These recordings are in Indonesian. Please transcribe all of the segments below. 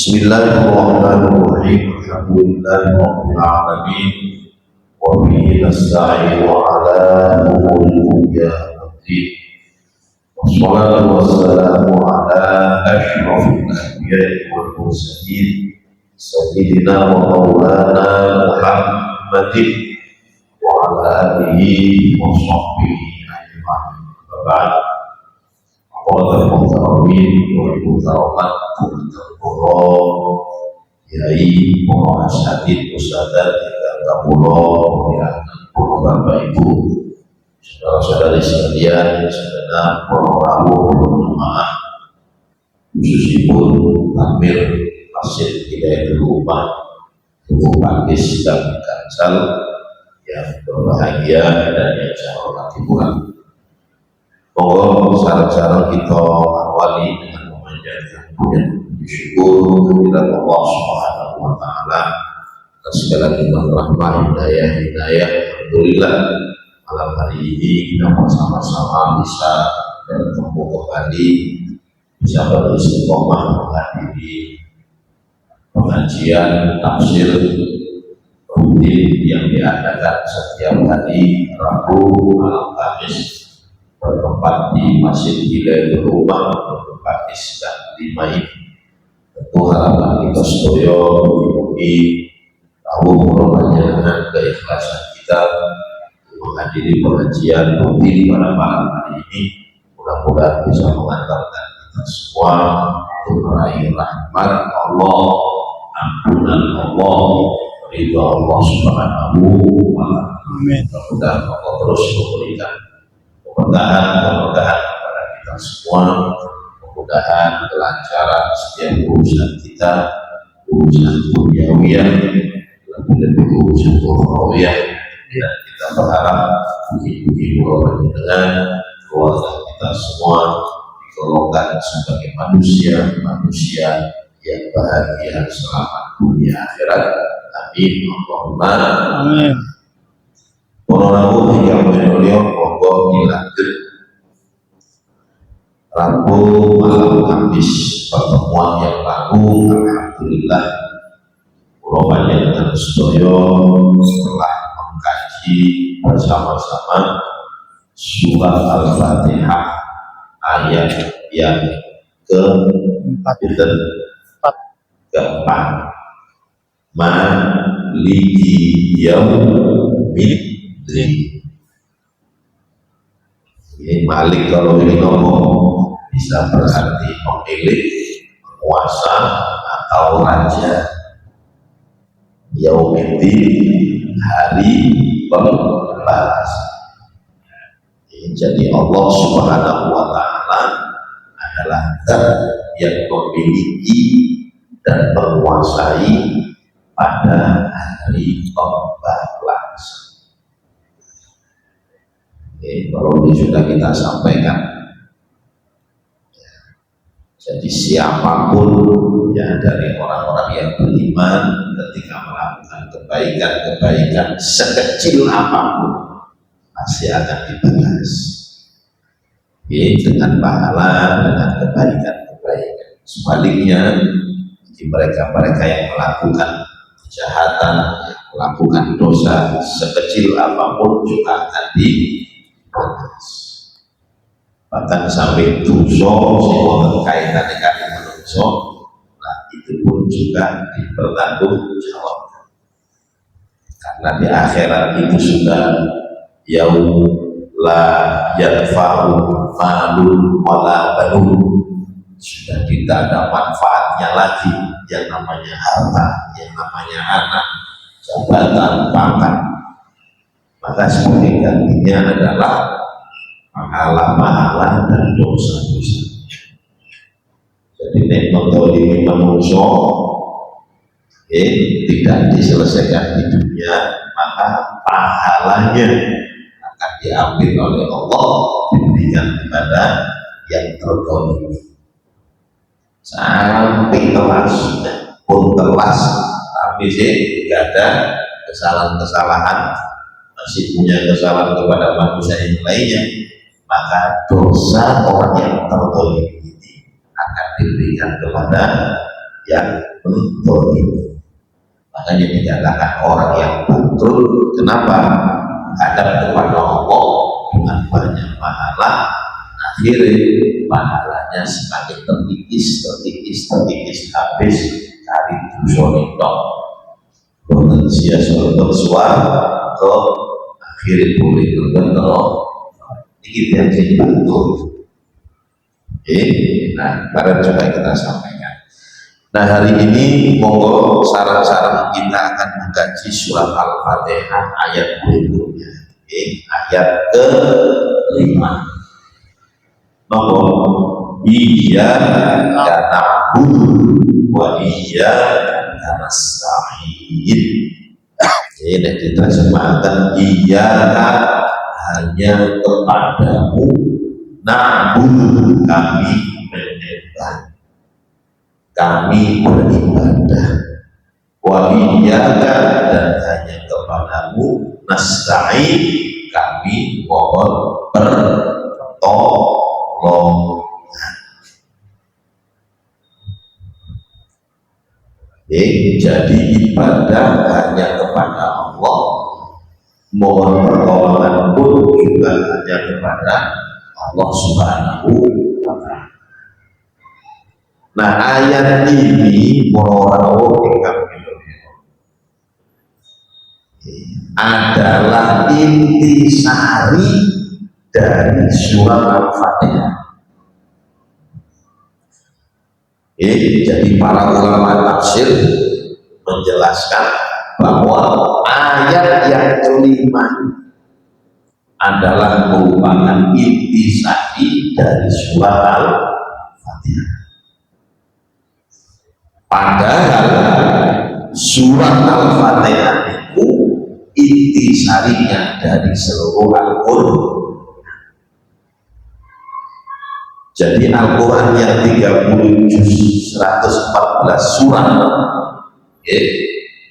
Bismillahirrahmanirrahim. Alhamdulillahirabbil alamin. Wa bihi nasta'inu ala umuri dunya waddin. Wassalatu wassalamu ala asyrafil anbiya'i wal mursalin sayyidina wa maulana Muhammadin wa ala alihi wa sahbihi ajma'in. Ba'd. Qala al-muhtaramin wa al-muhtaramat Yai Muhammad Ustadzat Tinggal Pulau ya Bapak Ibu saudara-saudari sekalian sedang berrawuh berjamaah khususipun takmir Masjid Hidayatul Ummah Tugu Pakis dan Kansal yang berbahagia dan yang saya hormati pula. Monggo sareng-sareng kita awali dengan memanjatkan puji syukur kehadirat Allah Subhanahu wa taala atas segala nikmat rahmah hidayah. Alhamdulillah malam hari ini kita bersama-sama bisa bertemu kembali, bisa beristiqomah menghadiri pengajian tafsir rutin yang diadakan setiap hari Rabu malam Kamis bertempat di Masjid Hidayatul Ummah Pakis dan Lima ini. Tentu harapan kita sedaya mugi tahu dengan keikhlasan kita menghadiri pengajian rutin pada malam hari ini, mudah-mudahan bisa mengantarkan kita semua untuk meraih rahmat Allah, ampunan Allah, ridha Allah Subhanahu wa taala. Mudah-mudahan Allah terus memberikan kemudahan kepada kita semua, kemudahan kelancaran setiap urusan kita, urusan duniawiyah, lebih urusan ukhrawiyah, dan kita berharap puji-puji dengan keluarga kita semua digolongkan sebagai manusia yang bahagia selamat dunia akhirat. Amin. Allahumma amin. Orang-orang yang beliau monggo dilanjut Rabu malam Kamis pertemuan yang lalu. Alhamdulillah rupanya dengan sedaya setelah mengkaji bersama-sama surat Al-Fatihah ayat yang keempat maliki yaumid. Ini Malik kalau ini ngomong bisa berarti pemilik, penguasa atau raja. Yaumiddin hari pembalasan. Jadi Allah Subhanahu wa taala adalah zat yang memiliki dan menguasai pada hari pembalasan. Kalau ini sudah kita sampaikan ya. Jadi siapapun ya dari orang-orang yang beriman ketika melakukan kebaikan sekecil apapun pasti akan dibalas dengan pahala, dengan kebaikan. Sebaliknya bagi mereka yang melakukan kejahatan, yang melakukan dosa sekecil apapun juga akan dibalas. Bahkan sampai dosa semua kaitan dengan manusia, nah itu pun juga dipertanggungjawabkan. Karena di akhirat itu sudah yaum la yanfa'u malun wala banun, sudah tidak ada manfaatnya lagi yang namanya harta, yang namanya anak, jabatan, pangkat. Maka sebagai gantinya adalah pahala dan dosa-dosa. Jadi nekmotolimi manusia tidak diselesaikan di dunia, maka pahalanya akan diambil oleh Allah, diberikan kepada yang tertolimi. Sampai telas pun telas, tapi tidak ada kesalahan-kesalahan, masih punya kesalahan kepada manusia yang lainnya, maka dosa orang yang tertolimi ini akan diberikan kepada yang mendolimi. Makanya dikatakan orang yang betul, kenapa? Hadap kepada Allah dengan banyak pahala, akhirnya pahalanya semakin terkikis habis cari dusonitok potensia surga ke akhirnya boleh berbentuk ini yang jadi bantu. Nah, barang coba kita sampaikan. Nah, hari ini monggo sarang-sarang kita akan mengkaji surat Al-Fatihah ayat berikutnya. Ayat ke-5. Monggo iyyaka na'budu wa iyyaka nasta'in. Ini diterjemahkan iyyaka hanya kepadamu, na'budu kami menyembah, kami beribadah, wa iyyaka dan hanya kepadamu nasta'in kami mohon pertolongan. Jadi ibadah hanya kepada Allah, mohon pertolongan pun juga hanya kepada Allah Subhanahu wa ta'ala. Nah, ayat ini adalah intisari dari surat Al-Fatihah. Jadi para ulama tafsir menjelaskan bahwa ayat yang kelima adalah merupakan intisari dari surat Al-Fatihah. Padahal surat Al-Fatihah itu intisarinya dari seluruh Al-Quran. Jadi Al-Quran yang 30 juz 114 surat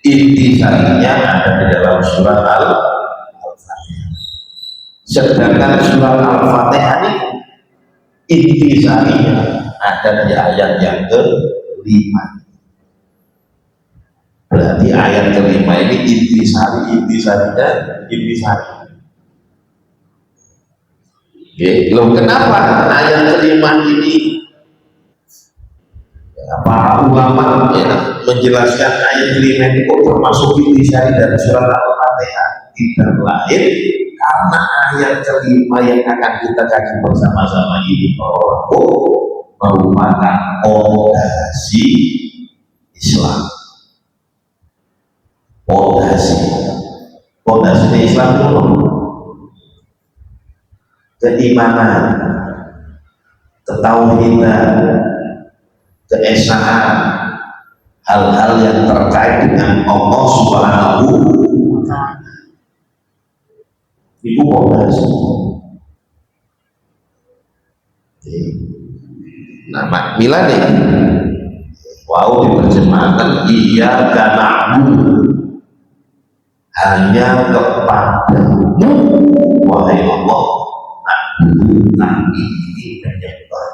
intisarinya ada di dalam surat Al-Fatihah. Sedangkan surat Al-Fatihah ini intisarinya ada di ayat yang ke-5. Berarti ayat ke-5 ini intisarinya. Loh, kenapa ayat kelima ini para ulama menjelaskan ayat kelima ini kok termasuk intisari dari surat Al-Fatihah? Tidak lain karena ayat kelima yang akan kita kaji bersama-sama ini merupakan fondasi Islam. Fondasi Islam itu keimanan, ketauhidan, keesaan, hal-hal yang terkait dengan Allah Subhanahu wa ta'ala. Itu fondasi. Nah, mila nih, wow, diterjemahkan iyyaka na'budu, hanya kepadamu wahai Allah kami ini menyembah,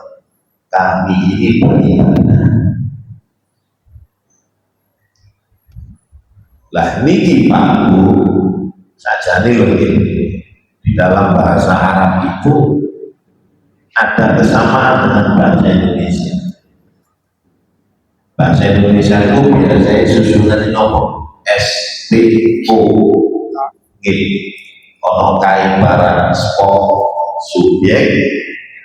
kami ini beribadah. Lah niki Pak Bu saja nih loh, di dalam bahasa Arab itu ada kesamaan dengan bahasa Indonesia. Bahasa Indonesia itu biasanya susunannya nomor SPO, ono kai barang spok subjek,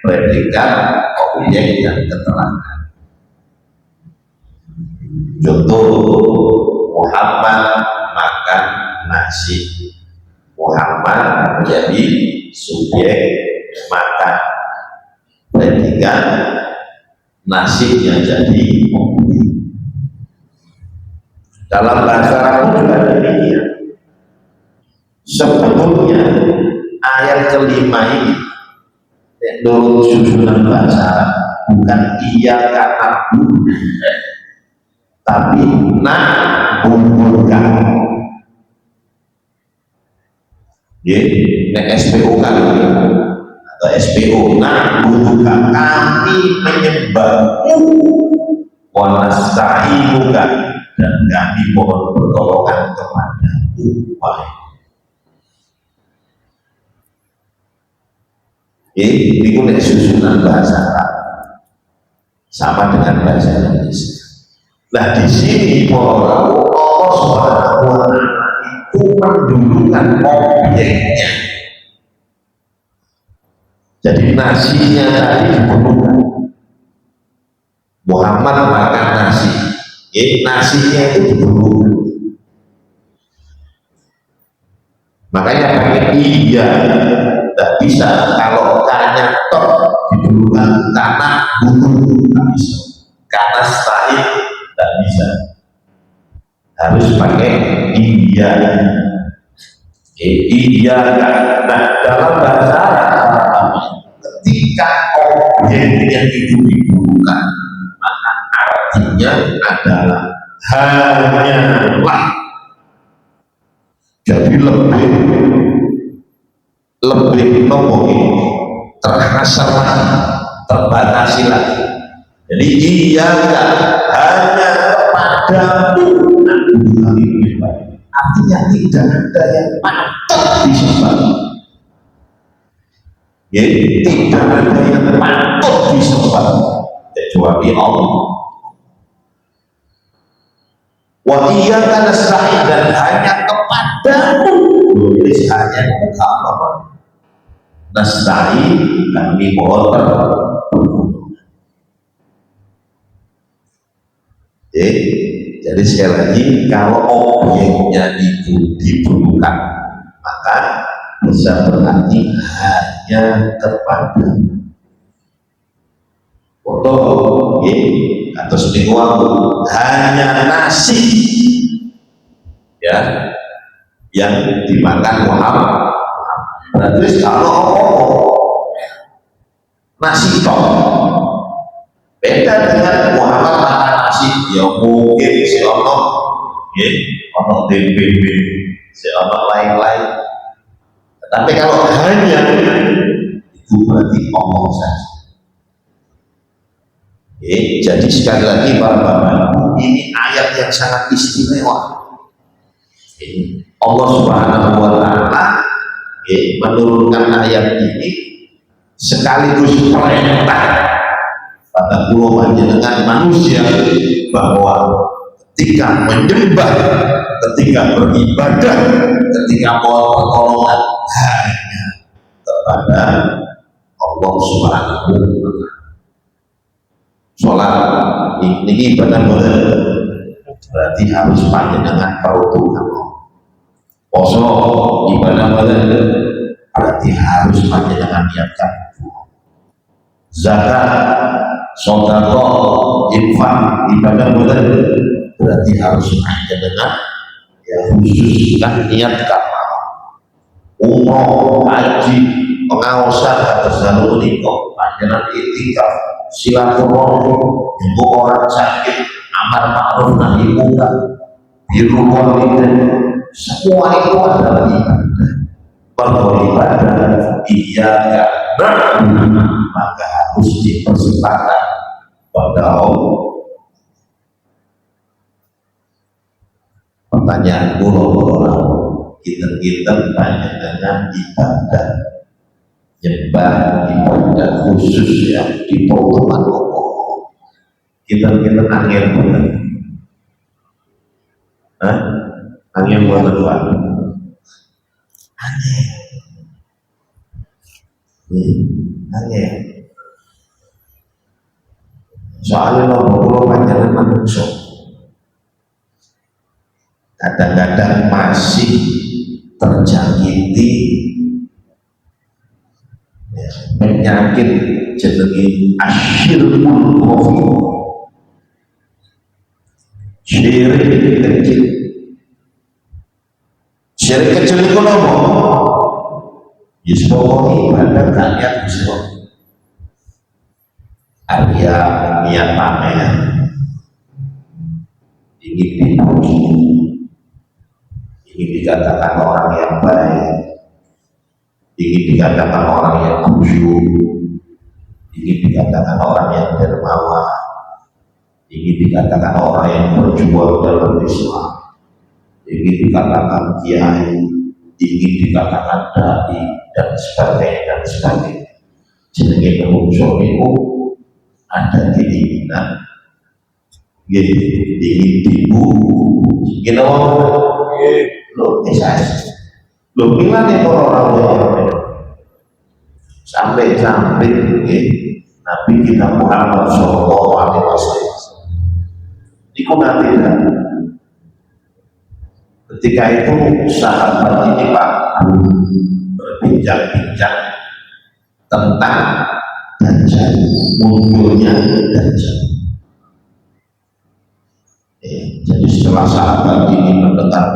predikat, objek, dan keterangan. Contoh, Muhammad makan nasi. Muhammad menjadi subjek makan. Predikat, nasinya jadi objek. Dalam bahasa Arab juga demikian. Sebetulnya ayat kelima ini menurut susunan bahasa Arab bukan iyyaka na'budu, tapi na'buduka. Nek SPO kan atau SPO na'buduka, kami menyembahmu wa nasta'inuka, dan kami mohon pertolongan kepadamu. Ini nek susunan bahasa Arab sama dengan bahasa Indonesia. Nah di sini Allah Subhanahu wa Ta'ala itu mendulukan objeknya. Jadi nasinya tadi didulukan. Muhammad makan nasi, nasinya itu didulukan. Makanya pakai iya, tidak bisa kalau tanya tok didulukan karena butuh, tidak bisa. Karena stahil tidak bisa, harus pakai iya. Iya. Nah dalam bahasa Arab ketika objeknya itu didulukan, maka artinya adalah hanyalah. Jadi lebih terhasar lagi, terbatasi lagi. Jadi iya hanya kepadamu artinya tidak ada yang patut disembah. Tidak ada yang patut disembah kecuali Allah. Wa iyyaka nasta'in, dan hanya kepadamu, tulis hanya Allah. Nasta'in, kami mohon pertolongan. Jadi sekali lagi, kalau objeknya itu dibutuhkan, maka bisa berarti hanya kepadamu. Foto, atau seminggu hanya nasi, ya, yang dimakan Muhammad. Berarti kalau nasi tok, beda dengan Muhammad makan nasi, ya mungkin si ono, tempe, si ono lain-lain. Tapi kalau hanya itu berarti Allah saja. Jadi sekali lagi para bapak, ini ayat yang sangat istimewa. Allah Subhanahu wa Ta'ala menurunkan ayat ini sekaligus perintah pada pulau panjenengan manusia bahwa ketika menyembah, ketika beribadah, ketika mohon pertolongan hanya kepada Allah Subhanahu wa Ta'ala. Sholat ini ibadah berarti harus panjenengan peruntukan. Poso ibadah berarti harus panjenengan niatkan. Zakat, sedekah, infak, ibadah berarti harus panjenengan ya khususkan niatkan. Umroh, haji, pengawasan atau selalu menikah, panjenengan itikaf, silaturahmi, jemput orang sakit, amar ma'ruf nahi munkar, birrul walidain, semua itu adalah ibadah. Beribadah iyyaka na'budu, maka harus dipersembahkan pada Allah. Pertanyaan orang kita panjenengan ibadah nyembah ibadah khusus yang diperuntukkan Allah. Kita angin benar, angin benar Tuhan, angin. Soalnya kalau panjangan manusia kadang-kadang masih terjangkiti penyakit jenenge asyirkul khafi, syirik kecil. Syirik kecil itu apa? Pokoknya ibadah gak niat bisa. Arya niat pamer, ingin dipuji, ingin dikatakan orang yang baik, ingin dikatakan orang yang khusyuk, ingin dikatakan orang yang dermawan, ingin dikatakan orang yang berjuang dalam Islam, ingin dikatakan kiai, ingin dikatakan dai, dan sebagainya dan sebagainya. Jenenge muncul itu ada keinginan ingin dibunuh, lo esas lo bilang itu orang sampai Nabi kita Muhammad Shallallahu Alaihi Wasallam itu nanti ketika itu sahabat ini Pak berbincang-bincang tentang Dajjal, munculnya Dajjal. Jadi setelah sahabat ini mendengar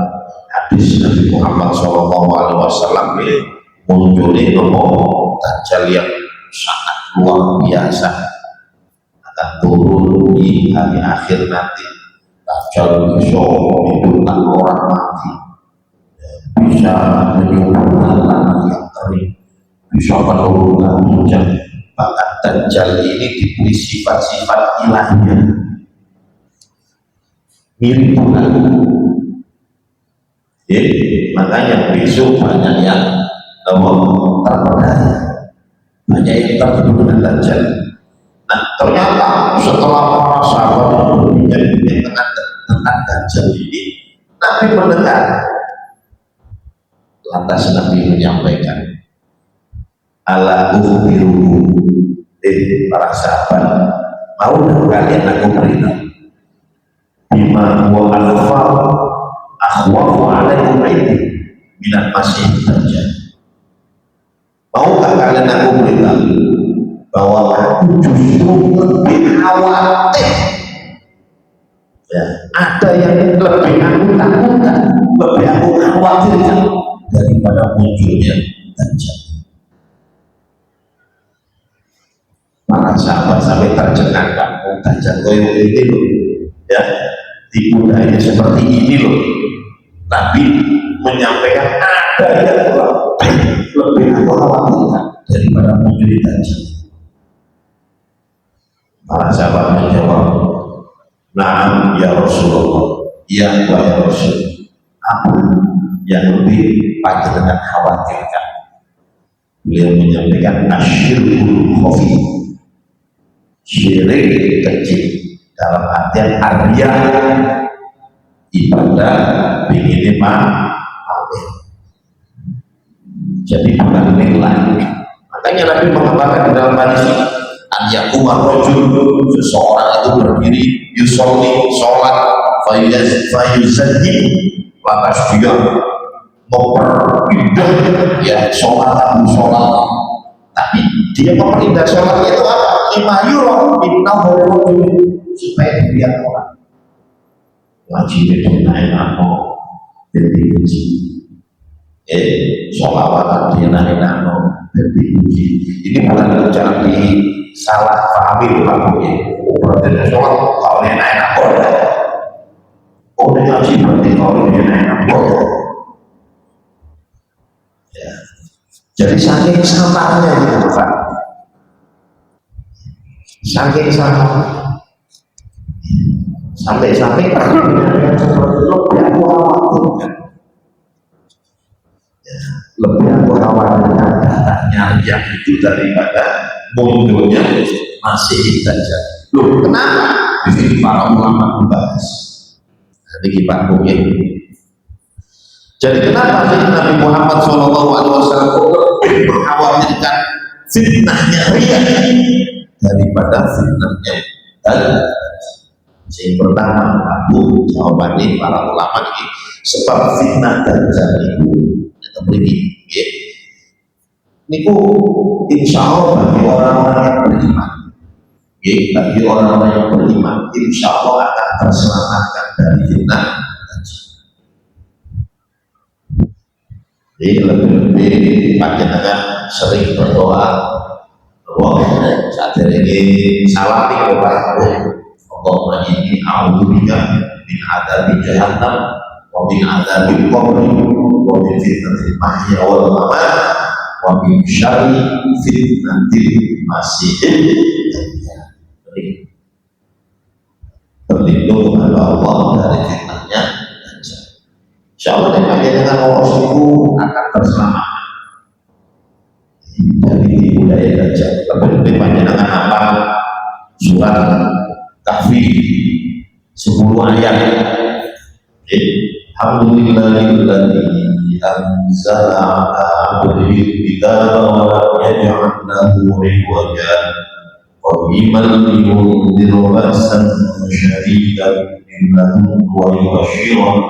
hadis Nabi Muhammad SAW munculnya ngomong Dajjal yang sangat luar biasa akan turun di hari akhir nanti. Dajjal bisa menghidupkan orang mati, bisa menyembuhkan tanah yang kering, bisa menurunkan hujan. Bahkan Dajjal ini diberi sifat-sifat ilahnya mirip Tuhan. Makanya besok banyak yang terpedaya, banyak yang tertidur dengan Dajjal. Nah ternyata setelah para sahabat berbincang tentang Dajjal ini, Nabi mendengar. Lantas Nabi menyampaikan, ala ukhbirukum, para sahabat, mau kalian aku beritahu bima wa alfa akhwafu alaikum aidi minat masih Dajjal. Maukah kalian aku beritahu bahwa aku justru lebih khawatir, ya, ada yang lebih aku takutkan, lebih aku khawatirkan daripada munculnya Dajjal. Para sahabat sampai tercengang, Dajjal koyo ini loh, ya, tipu daya seperti ini loh. Nabi menyampaikan ada yang lebih aku khawatirkan daripada munculnya Dajjal. Para sahabat menjawab, "Na'am ya Rasulullah, ya Rasul, apa yang lebih panjenengan khawatirkan?" Beliau menyampaikan asyirkul khafi, syirik kecil, dalam artian hadiah ibadah begini pamer, jadi bukan nilai. Makanya Nabi mengatakan di dalam hadis ini, an-yakumar rajul, seseorang itu berdiri yusolli, sholat, fayuzaddi, lantas dia memperindah, ya, sholat, tapi dia memperindah sholatnya itu apa? Lima euro minta supaya dilihat orang. Wajib itu naik nano dan dipuji, sholawatan dia naik nano dan dipuji. Ini bukan jangan salah pahami lagunya. Berarti sholat kalau dia naik nano, dia ngaji berarti kalau dia naik nano. Ya. Jadi saking samarnya gitu Pak, saking sama sampai-sampai yang seperti lebih aku khawatirkan, ya, lebih aku khawatirkan datangnya yang itu daripada munculnya masih Dajjal. Loh, kenapa? Di sini para ulama membahas. Nanti kita mungkin. Jadi kenapa sih Nabi Muhammad SAW lebih mengkhawatirkan fitnahnya ria daripada fitnahnya Dajjal? Yang pertama, aku jawabannya para ulama ini, sebab fitnah Dajjal itu begini, ya. Niku insya Allah bagi orang-orang yang beriman, ya, bagi orang-orang yang beriman, insya Allah akan terselamatkan dari fitnah Dajjal. Jadi lebih-lebih panjenengan sering berdoa, saat ini salah nih Bapak. Allahumma inni a'udzubika min adzabi jahannam wa min adzabil qabri wa min fitnatil mahya wal mamat wa min syarri fitnatil masiihid dajjal. berlindung kepada Allah dari fitnahnya Dajjal. Insyaallah dengan Allah itu akan berselamat dari budaya Dajjal. Lebih banyak dengan apa? Surat Kahfi 10 ayat. Alhamdulillahilladzi anzala 'ala 'abdihi al-kitaba wa lam yaj'al lahu 'iwaja qayiman liyunzira ba'san shadidan min ladunhu wa yubashshira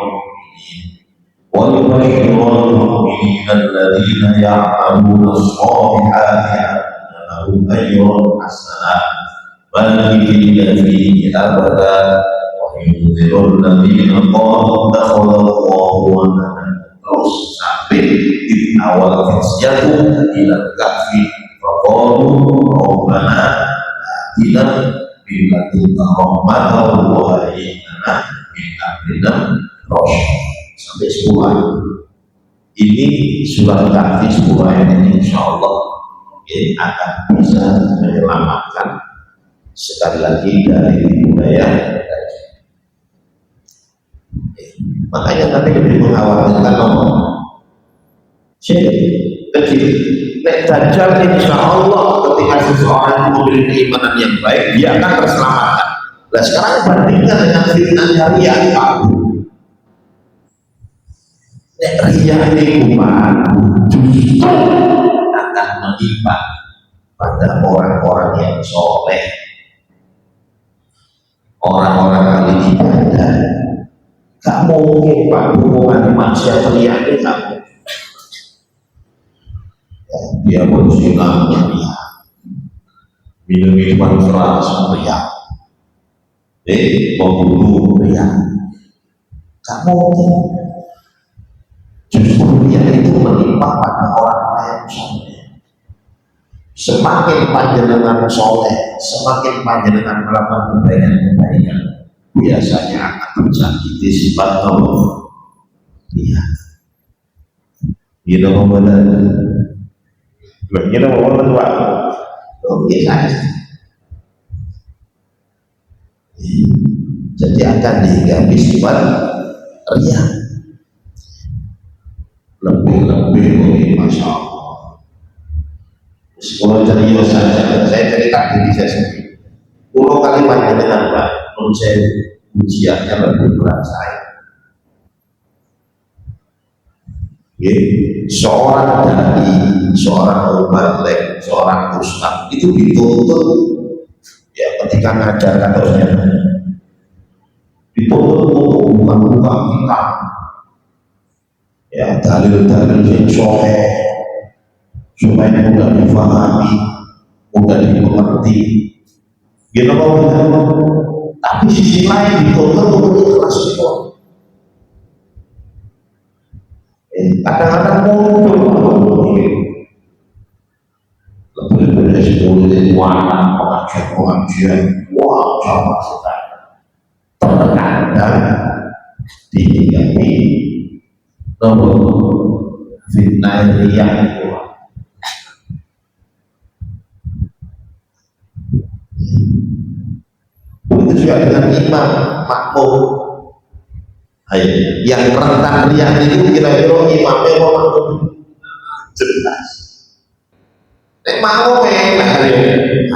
al-mu'minina alladhina ya'maluna as-salihati anna lahum ajran hasanan malikina fihi abada yunzirul ladzina qalu takhallallahu walada. Terus sampai di awal fisyatu ila kahfi faqalu rabbana atina min ladunka rahmatan wa hayyi lana min amrina rasyada. Sampai 10 ayat. Ini surat Kahfi 10 ayat ini insyaallah akan bisa menyelamatkan sekali lagi dari budaya. Makanya nanti lebih mengkhawatirkan ngomong kecil. Nek Dajjal insya Allah ketika seseorang memiliki keimanan yang baik, dia akan terselamatkan. Nah sekarang bandingkan dengan fitnahnya Riyah. Nek Riyah ini kuman justru akan menimpa pada orang-orang yang soleh, orang-orang ahli ibadah. Gak mungkin Pak hubungan manusia Riyah itu gak mungkin. Dia berzina Riyah, minum minuman keras Riyah, membunuh Riyah. Gak mungkin. Justru Riyah itu menimpa pada orang-orang yang soleh. Semakin panjenengan soleh, semakin panjenengan melakukan kebaikan-kebaikan, biasanya akan terjadi sifat Allah. Iya. Kita membenar. Kita membenar Pak. Oke saya. Jadi akan dihinggapi sifat Riyah. Lebih-lebih mungkin Masya Allah. Sekolah serius saja. Saya cerita diri saya sendiri. 10 kali panjenengan Pak. Menurut saya ujiannya lebih berat saya. Seorang dai, seorang mubaligh, seorang ustaz itu dituntut ya ketika ngajar katanya dituntut untuk buka-buka kitab ya dalil-dalil yang soleh supaya mudah difahami, mudah dimengerti. Gitu kan? Tapi sisi lain dituntut untuk ikhlas itu. Kadang-kadang muncul lebih-lebih dari 10 dari warna pengajian wah sama sekali. Terkadang dihinggapi nomor fitnah Riyah itu. Begitu juga dengan imam makmum. Yang rentan Riyah itu kira-kira imamnya mau makmum jelas. Nek mau enak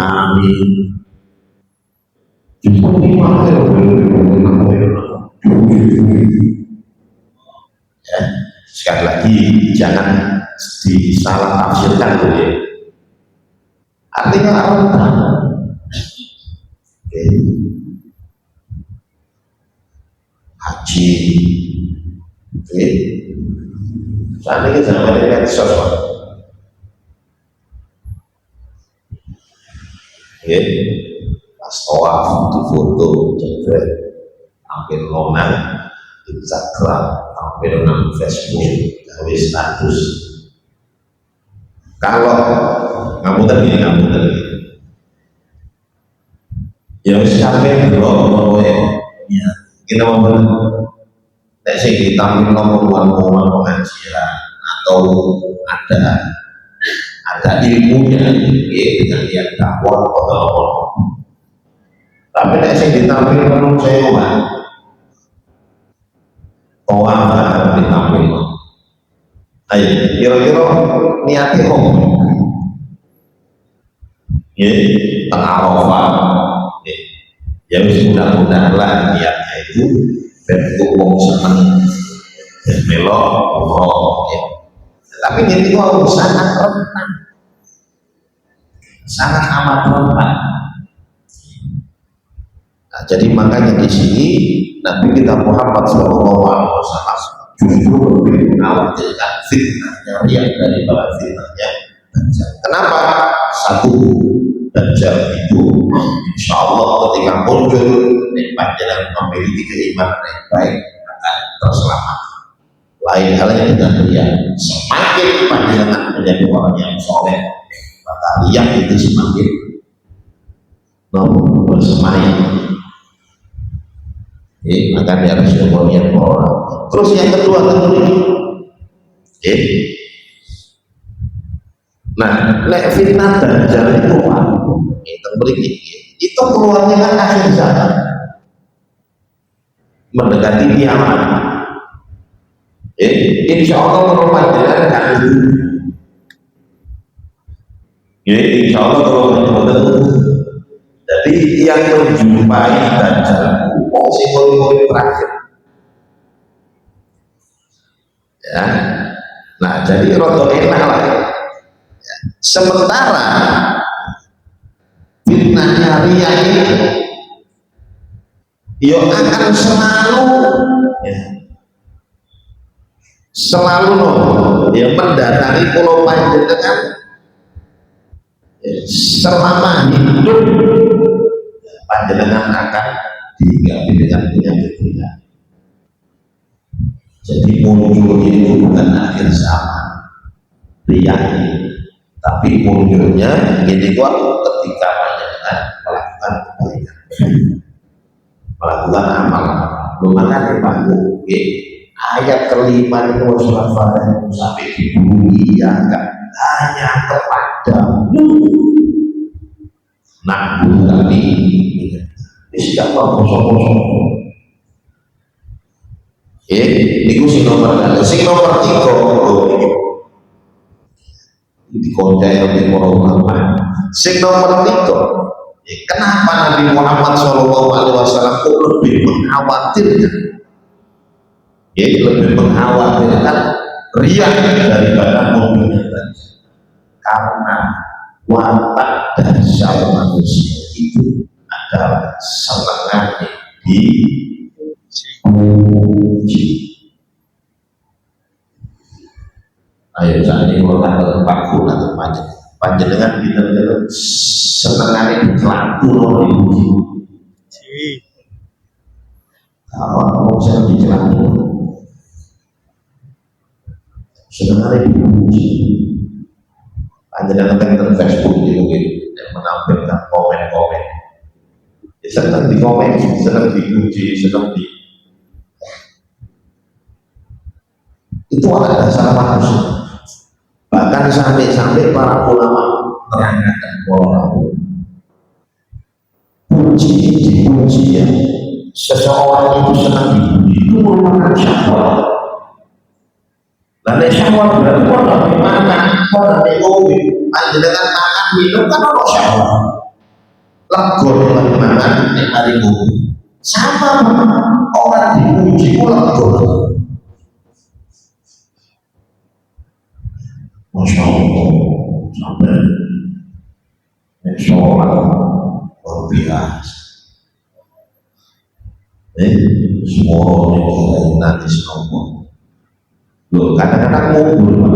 amin. Justru imamnya ya, sekali lagi jangan disalah tafsirkan dulu ya. Artinya rentan. Haji, saat ini zaman ini medsos, pas tawaf di foto, jebret, hampir longan, Instagram, hampir nang Facebook, gawe status. Kalau kamu tadi, ya wis sampai belum ya. Kita membeli, tidak sih ditampil nomor-nomor pengajian atau ada ilmunya, dengan yang dakwah atau Tapi nek sing ditampil penuh sewa, orang ditampil. Ayo, kira-kira niatnya apa? Ya, tengah Arafah. Ya wis mudah-mudahan lah niatnya itu bentuk wong seneng dan melok ya. Tapi ini itu sangat rentan, sangat amat rentan. Nah, jadi makanya di sini Nabi kita Muhammad SAW justru lebih mengkhawatirkan fitnahnya riya daripada fitnahnya Dajjal. Kenapa? Satu, Dajjal itu insya Allah ketika muncul panjenengan memiliki keimanan yang baik akan terselamat. Lain halnya dengan riya, semakin panjenengan menjadi orang yang soleh, maka riya itu semakin bersemayam. Maka dia harus berniat orang. Terus yang kedua tentu ini, nah, nek fitnah Dajjal itu itu keluarnya kan akhir zaman, mendekati kiamat. Insya Allah kalau panjenengan kan itu, insya Allah kalau panjenengan. Jadi yang menjumpai Dajjal psikologi terakhir, ya. Nah, jadi roto enak lah. Ya. Sementara fitnahnya riya itu, yo akan selalu ya mendatangi pulau panjenengan selama hidup. Panjenengan akan diganti dengan penyakit riya. Jadi muncul itu bukan akhir zaman riya, tapi munculnya ini ketika panjenengan melakukan kebaikan, melakukan amal. Makanya Pak ayat kelima itu sampai di dunia hanya kepadamu. Nah, kami siapa kosong-kosong. Niku sing nomor 3. Sing nomor 3 di konten yang ulama. Sing nomor 3. Kenapa Nabi Muhammad SAW kok lebih mengkhawatirkan? Lebih mengkhawatirkan riya daripada mobilnya tadi. Karena watak dasar manusia itu adalah senangannya dipuji. Ayo saat ini kalau kata Pak atau panjenengan kita senangannya dicelantu loh dipuji. Kalau mau saya dicelantu, senangannya dipuji. Panjenengan kan Facebook itu mungkin yang menampilkan komen-komen. Senang di komen, senang dipuji, senang di itu adalah dasar manusia. Bahkan sampai para ulama terangkan bahwa puji ya, seseorang itu senang dipuji itu merupakan syahwat. Dan syahwat berarti kalau makan, kalau ngopi, panjenengan makan minum kan ada syahwat. Legor makan hari ngopi. Sama orang dipuji pun legor. Masya Allah, sampai sholat luar biasa. Semua orang nanti semua. Loh, kadang-kadang ngubur,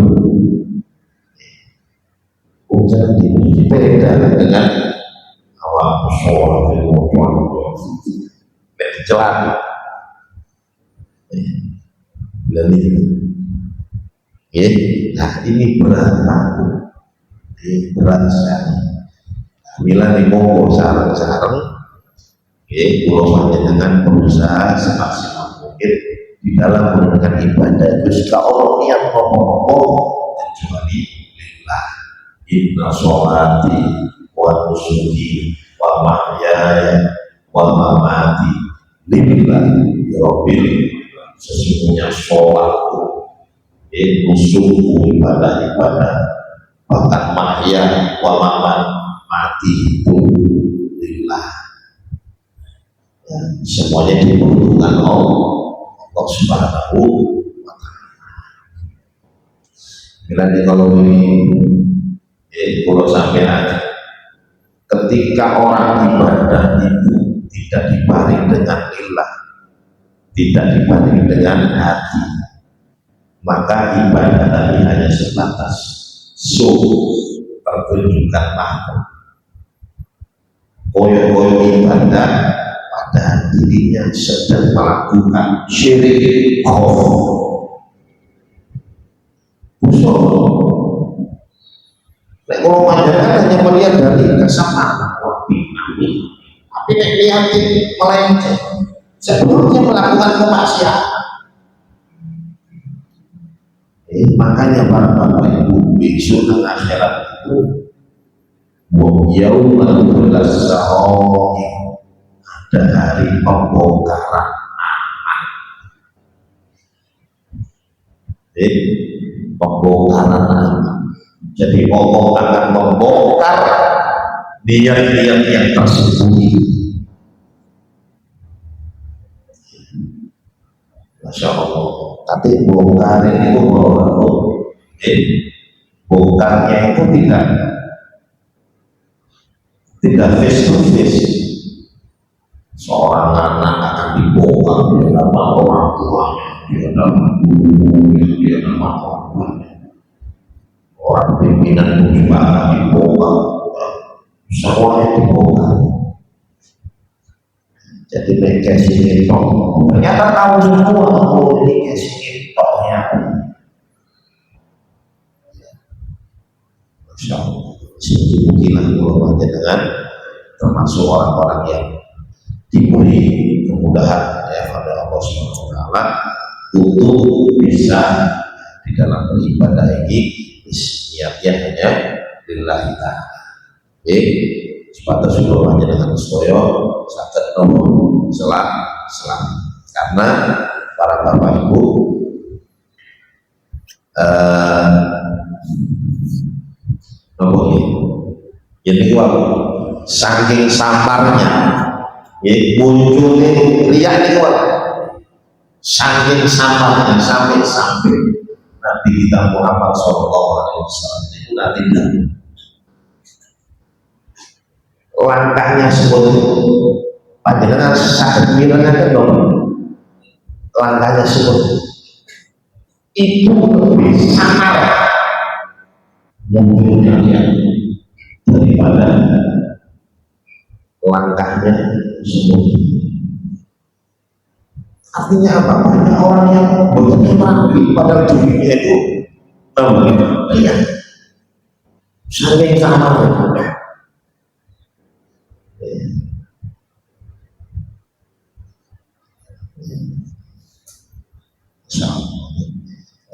jangan dipuji beda dengan awal sholat yang ngubur, celana. Nah ini berat aku, ini berat sekali. Bila di Monggo sarang-sarang, pulau panjenengan berusaha semaksimal mungkin di dalam menunaikan ibadah itu jika Allah niat ngomong kecuali lillah. Inna sholati wa nusuki wa mahyaya wa mamati lillahi rabbil, sesungguhnya sholatku, nusuku, ibadah-ibadah, bahkan mahya wa mamat, mati itu lillah, ya, semuanya diperuntukkan Allah Subhanahu wa ta'ala. Kalau ini kalau sampai aja, ketika orang ibadah itu tidak dibaring dengan lillah, tidak dibaring dengan hati, maka ibadah tadi hanya sebatas pertunjukan makhluk, koyo-koyo ibadah, padahal dirinya sedang melakukan syirik kufur. Kalau panjangan hanya melihat dari kesamaan, tapi nek lihat melenceng, sebelumnya melakukan kemaksiatan. Makanya para bapak ibu bisu dan akhirat itu yaumul lasahoi, ada hari pembongkaran amal. Pembongkaran amal. Jadi Allah akan membongkar niat-niat yang tersembunyi. Masya Allah. Tapi bongkar itu bongkarnya itu tidak face to face. Seorang anak akan dibongkar di hadapan orang tuanya, di hadapan gurunya, di hadapan orang tuanya. Orang pimpinan juga akan dibongkar, semuanya dibongkar. Jadi casing itu ternyata tahu semua ini casing itu-nya. Masya Allah, mungkinlah kalau dengan termasuk orang-orang yang diberi kemudahan ya pada Allah SWT untuk bisa di dalam beribadah ini niatnya hanya lillahi ta'ala. Sepatas hanya dengan soyo sakit nomor selam, karena para bapak ibu nomor ini saking samarnya munculnya riak ini saking samarnya sampai Nabi kita Muhammad SAW itu nanti langkahnya sebut panjenengan sakit mirangan dong, langkahnya sebut itu lebih samar munculnya dia daripada langkahnya sebut. Artinya apa? Banyak orang yang begitu rapi pada dirinya itu namanya iya saking samar.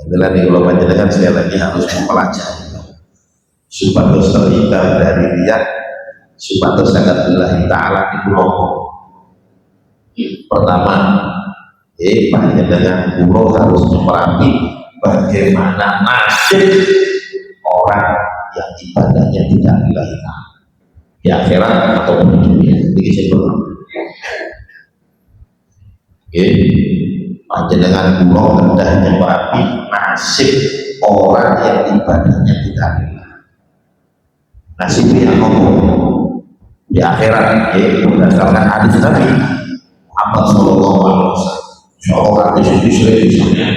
Adalah nih kalau panjenengan sekali lagi harus mempelajari supados terhindar dari riya, supados sangat lillahi ta'ala di pulau. Pertama, panjenengan pulau harus memperhati bagaimana nasib orang yang ibadahnya tidak lillahi ta'ala di akhirat atau di dunia. Ini sebelum panjenengan pulau hendaknya berarti nasib orang yang ibadahnya tidak lillah. Nasib yang ngomong di akhirat berdasarkan hadis Nabi Muhammad Sallallahu Alaihi Wasallam. Insyaallah hadis itu misalnya.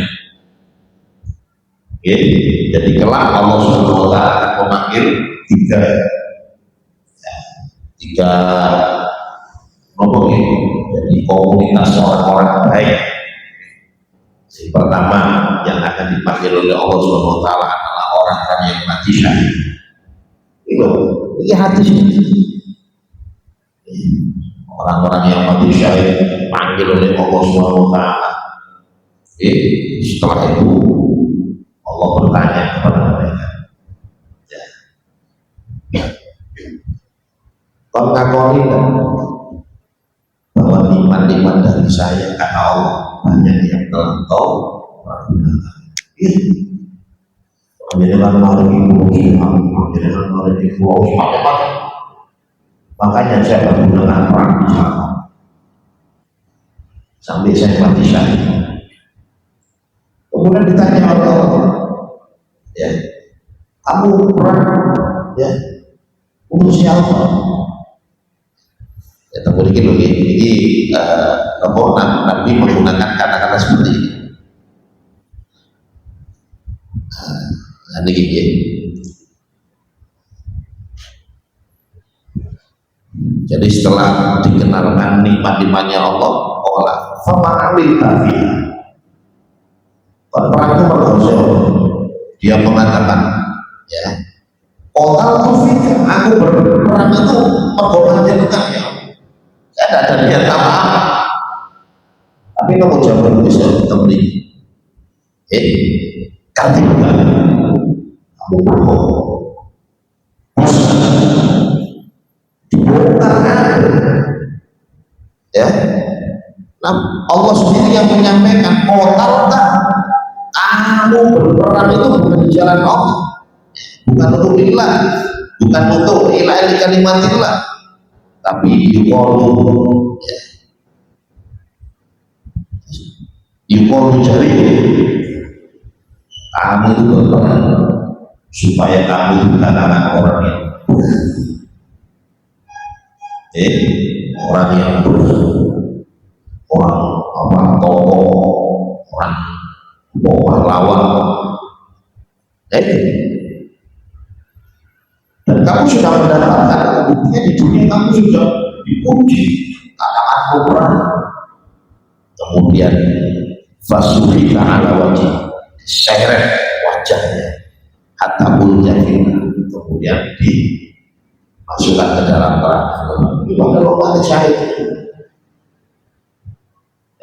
Jadi kelak Allah Subhanahu Wa Taala akan memanggil tiga ngomong jadi komunitas orang-orang baik. Yang pertama yang akan dipanggil oleh Allah Subhanahu Wa Taala adalah orang-orang yang mati syahid. Ini hadis. Orang-orang yang mati syahid dipanggil oleh Allah Subhanahu Wa Taala. Setelah itu Allah bertanya kepada mereka, kon ngakoni nikmat dari saya karena Allah banyak yang telah kau pergunakan. Jangan malu ibu, makanya saya menggunakan perang sampai saya mati syahid. Kemudian ditanya oleh Allah, ya, kamu perang, ya, untuk siapa? Ya, tunggu dikit dulu, ini Nabi menggunakan kata-kata seperti ini. Nah, ini ya. Jadi setelah dikenalkan nikmat-nikmatnya Allah, fama amil tafi. Perang itu berdosa. Dia mengatakan, ya, Qal tufika, aku berperang itu pergolakan jenengan. Tidak ada niat apa-apa. Tapi kamu jawab bisa temen ganti bukan kamu bohong, dibongkar, ya. Nah, Allah sendiri yang menyampaikan, total tak kamu berperang itu bukan di jalan Allah, bukan untuk ilah, bukan untuk ilah kalimatillah, tapi yukolu jari kamu itu berperang supaya kamu itu bukan anak orang yang orang yang orang apa tokoh, orang pahlawan, dan kamu sudah mendapatkan buktinya di dunia, kamu sudah dipuji katakan perang. Kemudian fasuhita ala wajah, diseret wajahnya hatta buljahin, kemudian dimasukkan ke dalam neraka. Itu adalah mati syahid.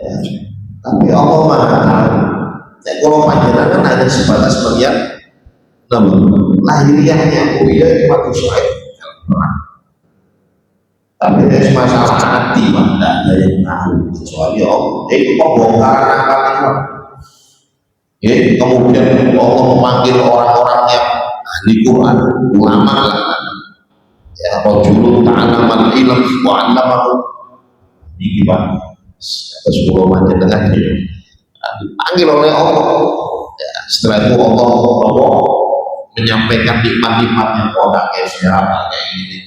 Ya. Tapi Allah Maha Tahu. Kalau panjenengan hanya sebatas melihat lahiriahnya, ya mati syahid. Tapi dari masalah hati, tidak ada yang tahu kecuali Allah. Itu pembongkaran akal itu. Kemudian Allah memanggil orang-orang yang ahli Quran, ulama lah, ya, rajulun ta'alaman ilm wa 'allamahu. Ini gimana? Atas macam dengan dipanggil oleh Allah. Ya, setelah itu Allah menyampaikan nikmat-nikmatnya, Allah kayak siapa kayak ini.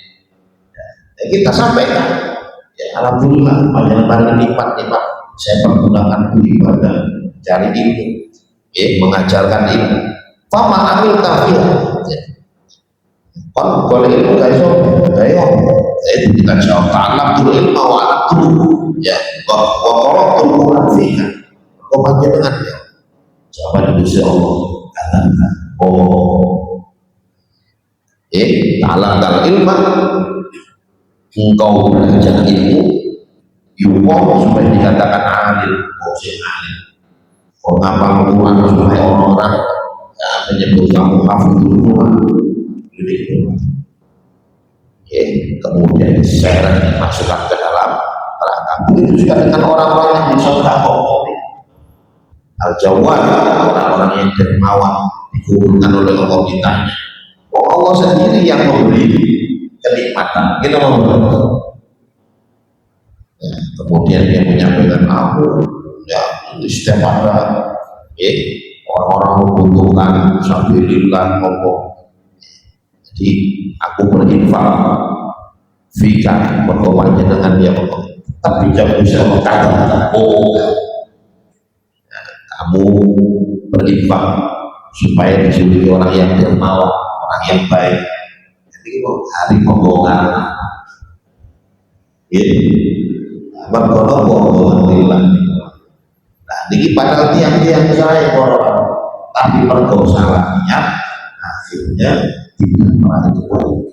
Ya, kita sampaikan. Ya, alhamdulillah banyak nikmat-nikmat saya pergunakan untuk ibadah, cari ilmu, mengajarkan ilmu. Fama amil tafiyah. Kan boleh ilmu guys, itu kita jawab ta'alam dulu ilmu wa alam dulu, ya, wa Quran fika. Kau baca dengan dia. Jawaban Gusti Allah katakan, ta'alam dal ilmu, engkau belajar ilmu, yukong supaya dikatakan alim, alim. Mengapa Quran supaya orang-orang menyebut kamu hafizul Quran. Kemudian diseret dimasukkan ke dalam neraka. Begitu juga dengan orang-orang yang disedekahkan. Al-Jawad, orang-orang yang dermawan, dikumpulkan oleh Allah, ditanya. Allah sendiri yang memberi kenikmatan, kita memberi. Ya, kemudian dia menyampaikan aku, ya, setiap ada, orang-orang membutuhkan sabilillah ngomong. Jadi aku berinfak fika, berkompanya dengan dia, tapi jangan bisa mengatakan kamu berinfak supaya dijuluki orang yang dermawan, orang yang baik. Jadi hari pembongkaran, berkolong-kolong. Nah, ini padahal tiang-tiang saya orang, tapi pergaulannya akhirnya tidak pernah itu,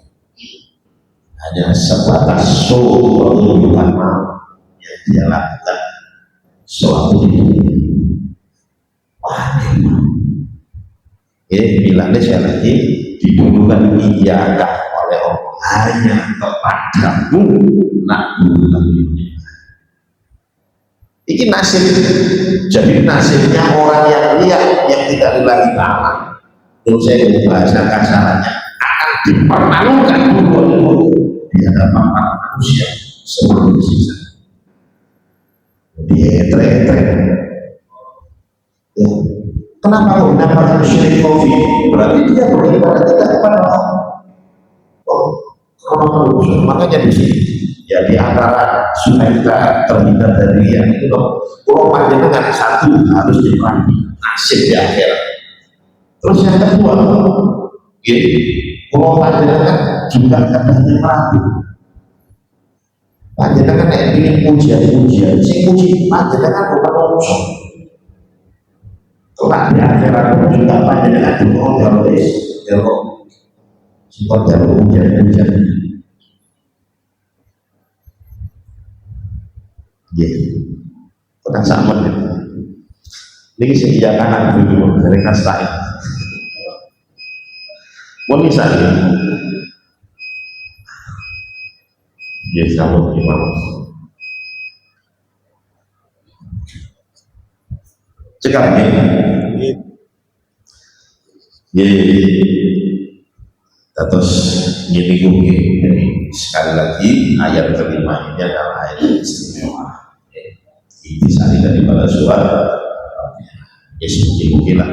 hanya sebatas suatu ulama yang dia lakukan suatu bilangnya saya lagi didulukan iyaka oleh Allah, hanya kepadamu nak dulu. Ini nasib, jadi nasibnya orang yang lihat yang tidak lillahi ta'ala. Terus saya bahasa kasarnya akan dipermalukan dulu di hadapan para manusia sebelum disiksa. Dia trek-trek. Ya. Kenapa kok mendapatkan syirik kopi? Berarti dia beribadah tidak kepada Allah. Makanya di sini ya di antara supaya kita terhindar dari yang itu dong. Kalau panjenengan satu harus diperangi nasib di akhirat. Terus yang kedua, kalau panjenengan juga kadangnya ragu. Panjenengan yang ingin pujian-pujian, si puji panjenengan bukan langsung. Kelak di akhirat juga panjenengan juga garis, sifat jalur pujian-pujian. Kena sama ini sejak anak dulu dari kastain mau misalnya dia sama gimana cekap terus gini sekali lagi ayat kelima ini adalah ayat istimewa. Bisa daripada suara ya mungkin lah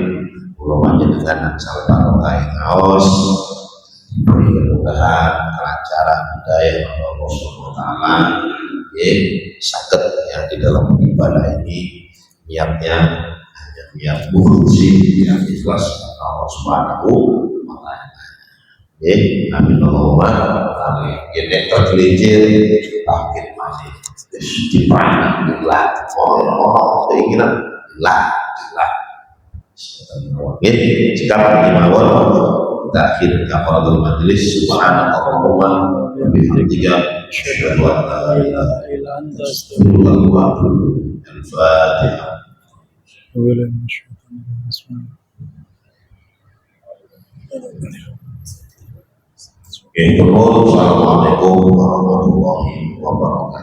kalau panjenengan sampai barokah ngaos diberi kemudahan kelancaran hidayah Allah Subhanahu wa taala sakit yang di dalam ibadah ini niatnya hanya niat murni yang ikhlas Allah Subhanahu wa taala. Amin Allahumma amin. Yang tergelincir bangkit masih dipanggil lah orang keinginan lah sekarang dimawar kita akhir kafaratul majelis subhanallahumma wa bihamdika asyhadu an la ilaha illa anta astaghfiruka wa atubu ilaik. Al-Fatihah. Assalamualaikum warahmatullahi wabarakatuh.